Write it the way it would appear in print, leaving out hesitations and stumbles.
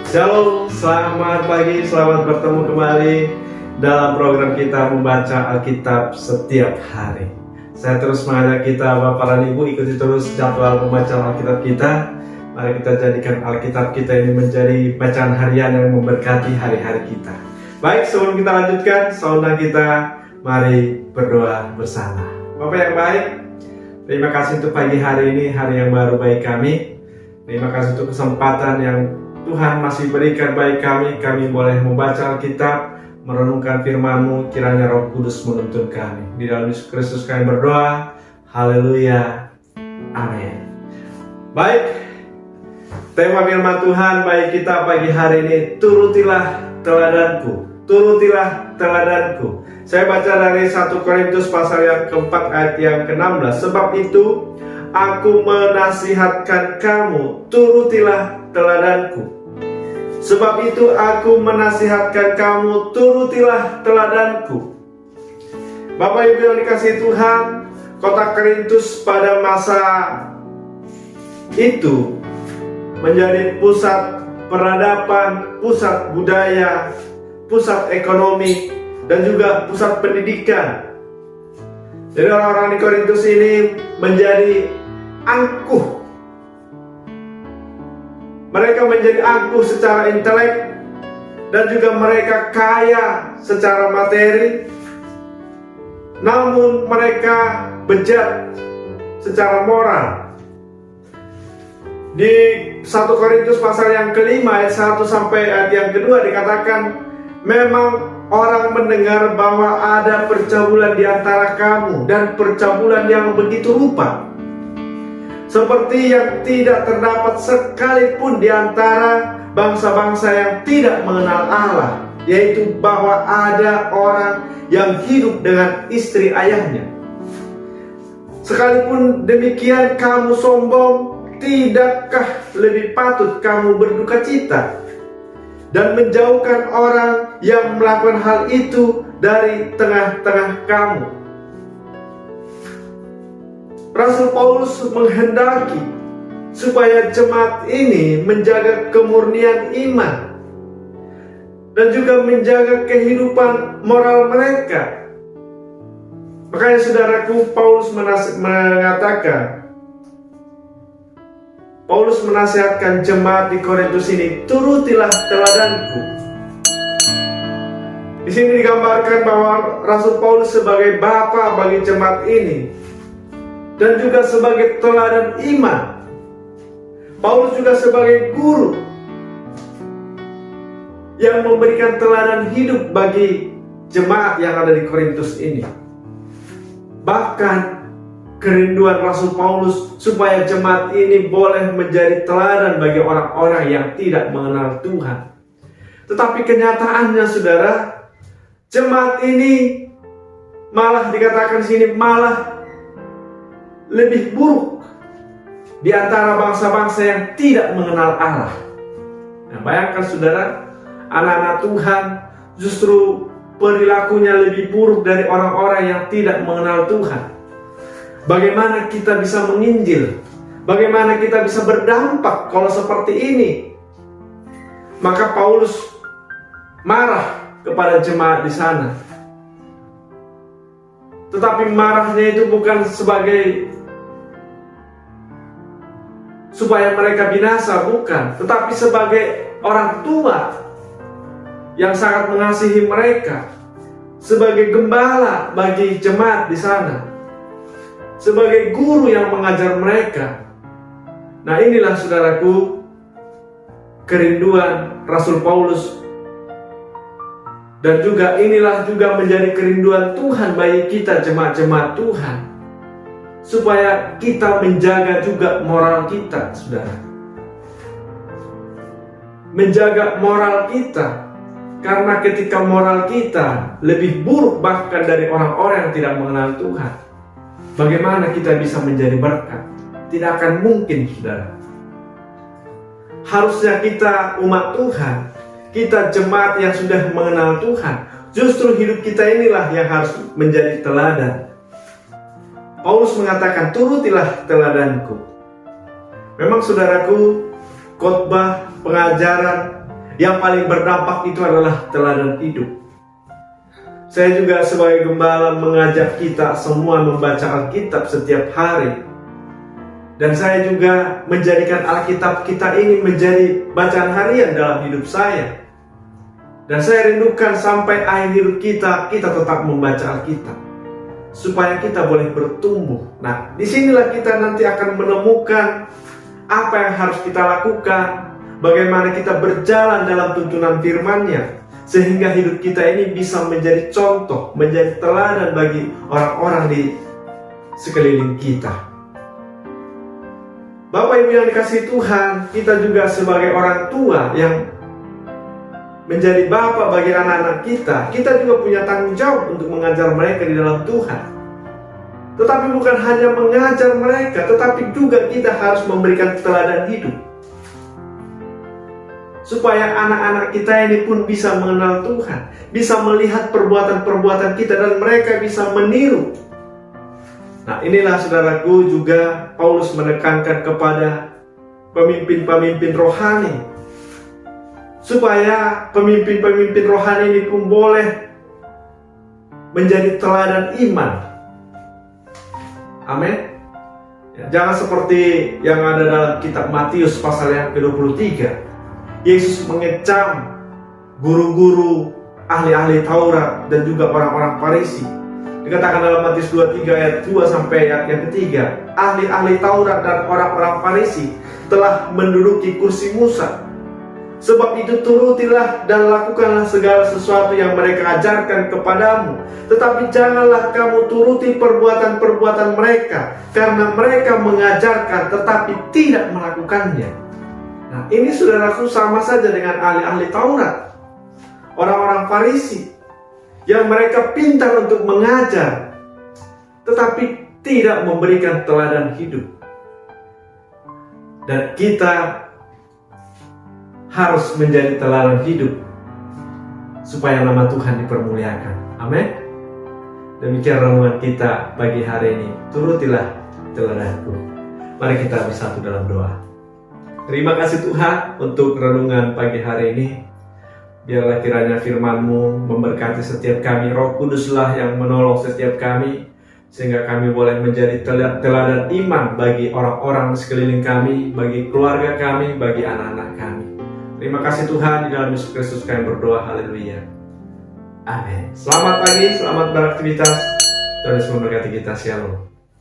Shalom, selamat pagi, selamat bertemu kembali dalam program kita membaca Alkitab setiap hari. Saya terus mengajak kita Bapak dan Ibu ikuti terus jadwal pembacaan Alkitab kita. Mari kita jadikan Alkitab kita ini menjadi bacaan harian yang memberkati hari-hari kita. Baik, sebelum kita lanjutkan saudara kita, mari berdoa bersama. Bapak yang baik, terima kasih untuk pagi hari ini, hari yang baru bagi kami. Terima kasih untuk kesempatan yang Tuhan masih berikan bagi kami boleh membaca Alkitab, merenungkan firman-Mu, kiranya Roh Kudus menuntun kami. Di dalam Yesus Kristus kami berdoa, haleluya, amin. Baik, tema firman Tuhan bagi kita pagi hari ini, turutilah teladanku, turutilah teladanku. Saya baca dari 1 Korintus pasal yang keempat ayat yang ke-16. Sebab itu, aku menasihatkan kamu, turutilah teladanku. Sebab itu aku menasihatkan kamu, turutilah teladanku. Bapak Ibu yang dikasihi Tuhan, kota Korintus pada masa itu menjadi pusat peradaban, pusat budaya, pusat ekonomi, dan juga pusat pendidikan. Jadi orang-orang di Korintus ini menjadi angkuh. Mereka menjadi angkuh secara intelek dan juga mereka kaya secara materi. Namun mereka bejat secara moral. Di 1 Korintus pasal yang kelima ayat 1 sampai ayat yang kedua dikatakan, memang orang mendengar bahwa ada percabulan di antara kamu dan percabulan yang begitu rupa, seperti yang tidak terdapat sekalipun di antara bangsa-bangsa yang tidak mengenal Allah, yaitu bahwa ada orang yang hidup dengan istri ayahnya. Sekalipun demikian kamu sombong, tidakkah lebih patut kamu berduka cita dan menjauhkan orang yang melakukan hal itu dari tengah-tengah kamu? Rasul Paulus menghendaki supaya jemaat ini menjaga kemurnian iman dan juga menjaga kehidupan moral mereka. Makanya saudaraku, Paulus menasihatkan jemaat di Korintus ini, turutilah teladanku. Di sini digambarkan bahwa Rasul Paulus sebagai bapa bagi jemaat ini dan juga sebagai teladan iman. Paulus juga sebagai guru yang memberikan teladan hidup bagi jemaat yang ada di Korintus ini. Bahkan kerinduan Rasul Paulus supaya jemaat ini boleh menjadi teladan bagi orang-orang yang tidak mengenal Tuhan. Tetapi kenyataannya saudara, jemaat ini malah dikatakan sini malah lebih buruk di antara bangsa-bangsa yang tidak mengenal Allah. Nah, bayangkan saudara, anak-anak Tuhan justru perilakunya lebih buruk dari orang-orang yang tidak mengenal Tuhan. Bagaimana kita bisa menginjil? Bagaimana kita bisa berdampak kalau seperti ini? Maka Paulus marah kepada jemaat di sana. Tetapi marahnya itu bukan sebagai supaya mereka binasa, bukan, tetapi sebagai orang tua yang sangat mengasihi mereka, sebagai gembala bagi jemaat di sana, sebagai guru yang mengajar mereka. Nah, inilah saudaraku kerinduan Rasul Paulus, dan juga inilah juga menjadi kerinduan Tuhan bagi kita jemaat-jemaat Tuhan, supaya kita menjaga juga moral kita, saudara. Menjaga moral kita, karena ketika moral kita lebih buruk bahkan dari orang-orang yang tidak mengenal Tuhan, bagaimana kita bisa menjadi berkat? Tidak akan mungkin, saudara. Harusnya kita umat Tuhan, kita jemaat yang sudah mengenal Tuhan, justru hidup kita inilah yang harus menjadi teladan. Paulus mengatakan, turutilah teladanku. Memang saudaraku, khotbah, pengajaran yang paling berdampak itu adalah teladan hidup. Saya juga sebagai gembala mengajak kita semua membaca Alkitab setiap hari. Dan saya juga menjadikan Alkitab kita ini menjadi bacaan harian dalam hidup saya. Dan saya rindukan sampai akhir hidup kita tetap membaca Alkitab, supaya kita boleh bertumbuh. Nah, disinilah kita nanti akan menemukan apa yang harus kita lakukan, bagaimana kita berjalan dalam tuntunan firman-Nya, sehingga hidup kita ini bisa menjadi contoh, menjadi teladan bagi orang-orang di sekeliling kita. Bapak Ibu yang dikasihi Tuhan, kita juga sebagai orang tua yang menjadi bapak bagi anak-anak kita juga punya tanggung jawab untuk mengajar mereka di dalam Tuhan. Tetapi bukan hanya mengajar mereka, tetapi juga kita harus memberikan teladan hidup, supaya anak-anak kita ini pun bisa mengenal Tuhan, bisa melihat perbuatan-perbuatan kita, dan mereka bisa meniru. Nah, inilah saudaraku, juga Paulus menekankan kepada pemimpin-pemimpin rohani, supaya pemimpin-pemimpin rohani ini pun boleh menjadi teladan iman. Amin. Jangan seperti yang ada dalam kitab Matius pasal yang ke-23. Yesus mengecam guru-guru, ahli-ahli Taurat, dan juga orang-orang Farisi. Dikatakan dalam Matius 23 ayat 2 sampai ayat yang ketiga, ahli-ahli Taurat dan orang-orang Farisi telah menduduki kursi Musa. Sebab itu turutilah dan lakukanlah segala sesuatu yang mereka ajarkan kepadamu. Tetapi janganlah kamu turuti perbuatan-perbuatan mereka, karena mereka mengajarkan tetapi tidak melakukannya. Nah, ini saudaraku sama saja dengan ahli-ahli Taurat, orang-orang Farisi, yang mereka pintar untuk mengajar, tetapi tidak memberikan teladan hidup. Dan kita harus menjadi teladan hidup, supaya nama Tuhan dipermuliakan. Amin. Demikian renungan kita pagi hari ini. Turutilah teladanku. Mari kita bersatu dalam doa. Terima kasih Tuhan untuk renungan pagi hari ini. Biarlah kiranya firman-Mu memberkati setiap kami. Roh Kuduslah yang menolong setiap kami, sehingga kami boleh menjadi teladan iman bagi orang-orang di sekeliling kami, bagi keluarga kami, bagi anak-anak kami. Terima kasih Tuhan, di dalam Yesus Kristus kami berdoa. Haleluya. Amin. Selamat pagi, selamat beraktivitas. Tuhan Yesus memberkati kita. Shalom.